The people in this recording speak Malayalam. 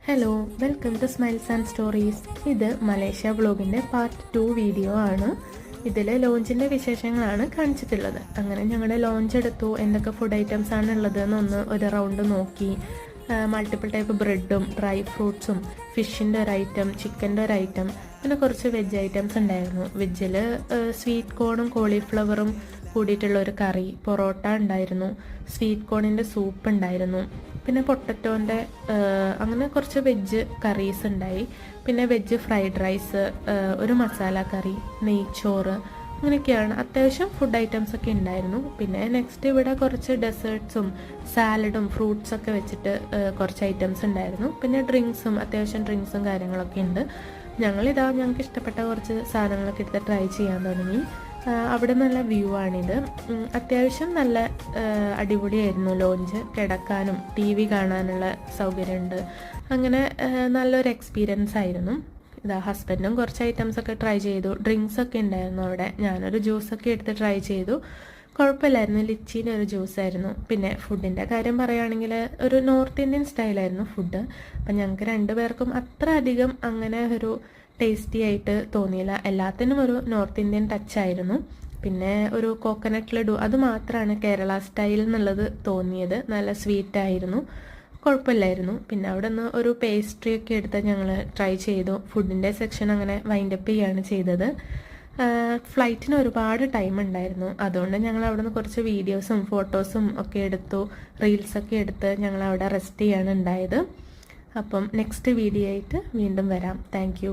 Hello, welcome to smiles and stories. ഇത് മലേഷ്യ വ്ളോഗിൻ്റെ പാർട്ട് 2 വീഡിയോ ആണ്. ഇതിൽ ലോഞ്ചിൻ്റെ വിശേഷങ്ങളാണ് കാണിച്ചിട്ടുള്ളത്. അങ്ങനെ ഞങ്ങളുടെ ലോഞ്ച് എടുത്തു, എന്തൊക്കെ ഫുഡ് ഐറ്റംസ് ആണ് ഉള്ളത് എന്നൊന്ന് ഒരു റൗണ്ട് നോക്കി. മൾട്ടിപ്പിൾ ടൈപ്പ് ബ്രെഡും ഡ്രൈ ഫ്രൂട്ട്സും ഫിഷിൻ്റെ ഒരു ഐറ്റം, ചിക്കൻ്റെ ഒരു ഐറ്റം, പിന്നെ കുറച്ച് വെജ് ഐറ്റംസ് ഉണ്ടായിരുന്നു. വെജിൽ സ്വീറ്റ് കോണും കോളിഫ്ലവറും കൂടിയിട്ടുള്ള ഒരു കറി, പൊറോട്ട ഉണ്ടായിരുന്നു, സ്വീറ്റ് കോണിൻ്റെ സൂപ്പ് ഉണ്ടായിരുന്നു, പിന്നെ പൊട്ടറ്റോൻ്റെ അങ്ങനെ കുറച്ച് വെജ് കറീസ് ഉണ്ടായി. പിന്നെ വെജ് ഫ്രൈഡ് റൈസ്, ഒരു മസാല കറി, നെയ്ച്ചോറ്, അങ്ങനെയൊക്കെയാണ്. അത്യാവശ്യം ഫുഡ് ഐറ്റംസ് ഒക്കെ ഉണ്ടായിരുന്നു. പിന്നെ നെക്സ്റ്റ് ഇവിടെ കുറച്ച് ഡെസേർട്ട്സും സാലഡും ഫ്രൂട്ട്സൊക്കെ വെച്ചിട്ട് കുറച്ച് ഐറ്റംസ് ഉണ്ടായിരുന്നു. പിന്നെ ഡ്രിങ്ക്സും, അത്യാവശ്യം ഡ്രിങ്ക്സും കാര്യങ്ങളൊക്കെ ഉണ്ട്. ഞങ്ങൾക്ക് ഇഷ്ടപ്പെട്ട കുറച്ച് സാധനങ്ങളൊക്കെ എടുത്ത് ട്രൈ ചെയ്യാൻ തുടങ്ങി. അവിടെ നല്ല വ്യൂ ആണിത്. അത്യാവശ്യം നല്ല അടിപൊളിയായിരുന്നു ലോഞ്ച്. കിടക്കാനും TV കാണാനുള്ള സൗകര്യമുണ്ട്. അങ്ങനെ നല്ലൊരു എക്സ്പീരിയൻസ് ആയിരുന്നു. ഹസ്ബൻഡും കുറച്ച് ഐറ്റംസ് ഒക്കെ ട്രൈ ചെയ്തു. ഡ്രിങ്ക്സ് ഒക്കെ ഉണ്ടായിരുന്നു അവിടെ. ഞാനൊരു ജ്യൂസൊക്കെ എടുത്ത് ട്രൈ ചെയ്തു. കുഴപ്പമില്ലായിരുന്നു. ലിച്ചീൻ്റെ ഒരു ജ്യൂസായിരുന്നു. പിന്നെ ഫുഡിൻ്റെ കാര്യം പറയുകയാണെങ്കിൽ ഒരു നോർത്ത് ഇന്ത്യൻ സ്റ്റൈലായിരുന്നു ഫുഡ്. അപ്പം ഞങ്ങൾക്ക് രണ്ടുപേർക്കും അത്ര അധികം അങ്ങനെ ഒരു ടേസ്റ്റി ആയിട്ട് തോന്നിയില്ല. എല്ലാത്തിനും ഒരു നോർത്ത് ഇന്ത്യൻ ടച്ചായിരുന്നു. പിന്നെ ഒരു കോക്കനട്ട് ലഡു, അത് മാത്രമാണ് കേരള സ്റ്റൈൽ എന്നുള്ളത് തോന്നിയത്. നല്ല സ്വീറ്റായിരുന്നു, കുഴപ്പമില്ലായിരുന്നു. പിന്നെ അവിടെ നിന്ന് ഒരു പേസ്ട്രി ഒക്കെ എടുത്ത് ഞങ്ങൾ ട്രൈ ചെയ്തു. ഫുഡിൻ്റെ സെക്ഷൻ അങ്ങനെ വൈൻഡപ്പ് ചെയ്യുകയാണ് ചെയ്തത്. ഫ്ലൈറ്റിന് ഒരുപാട് ടൈം ഉണ്ടായിരുന്നു. അതുകൊണ്ട് ഞങ്ങൾ അവിടെ നിന്ന് കുറച്ച് വീഡിയോസും ഫോട്ടോസും ഒക്കെ എടുത്തു, റീൽസൊക്കെ എടുത്ത് ഞങ്ങൾ അവിടെ റെസ്റ്റ് ചെയ്യാണ് ഉണ്ടായത്. അപ്പം നെക്സ്റ്റ് വീഡിയോ ആയിട്ട് വീണ്ടും വരാം. Thank you.